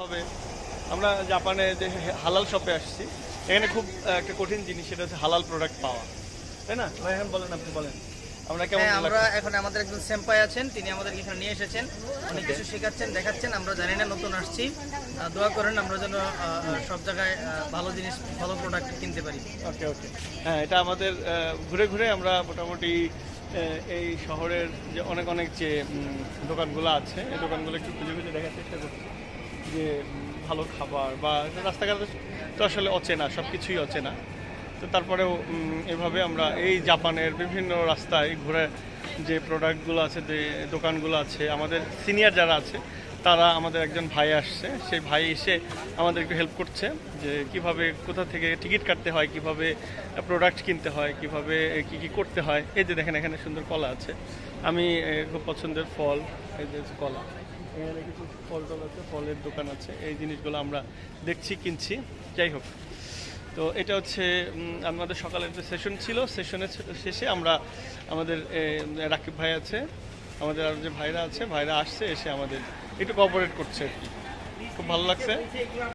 হবে। আমরা জাপানে যে হালাল শপে আসছি, এখানে খুব একটা কঠিন জিনিস, সেটা হচ্ছে হালাল প্রোডাক্ট পাওয়া, তাই না ভাই? এখন বলেন, আপনি বলেন আমরা কেমন আমরা লাগছে? এখন আমাদের একজন সেম্পাই আছেন, তিনি আমাদেরকে এখানে নিয়ে এসেছেন, অনেক কিছু শেখাচ্ছেন, দেখাচ্ছেন। আমরা জানি না, নতুন আসছি, দোয়া করেন আমরা যেন সব জায়গায় ভালো জিনিস, ভালো প্রোডাক্ট কিনতে পারি। ওকে ওকে, হ্যাঁ, এটা আমাদের ঘুরে ঘুরে আমরা মোটামুটি এই শহরের যে অনেক অনেক যে দোকানগুলো আছে, এই দোকানগুলো একটু খুঁজে খুঁজে দেখার চেষ্টা করছি যে ভালো খাবার বা রাস্তাঘাটে তো আসলে অচেনা, সব কিছুই অচেনা। তো তারপরেও এভাবে আমরা এই জাপানের বিভিন্ন রাস্তায় ঘুরে যে প্রোডাক্টগুলো আছে, যে দোকানগুলো আছে, আমাদের সিনিয়র যারা আছে তারা, আমাদের একজন ভাই আসছে, সেই ভাই এসে আমাদের একটু হেল্প করছে যে কিভাবে, কোথা থেকে টিকিট কাটতে হয়, কিভাবে প্রোডাক্ট কিনতে হয়, কিভাবে কি কি করতে হয়। এই যে দেখেন, এখানে সুন্দর কলা আছে, আমি খুব পছন্দের ফল, এই যে কলা, এখানে কিছু ফল টল আছে, ফলের দোকান আছে, এই জিনিসগুলো আমরা দেখছি, কিনছি। যাই হোক, তো এটা হচ্ছে আমাদের সকালের যে সেশন ছিল, সেশনের শেষে আমরা আমাদের রাকিব ভাই আছে, আমাদের আর যে ভাইরা আছে, ভাইরা আসছে, এসে আমাদের একটু কোঅপারেট করছে আর কি। খুব ভালো লাগছে।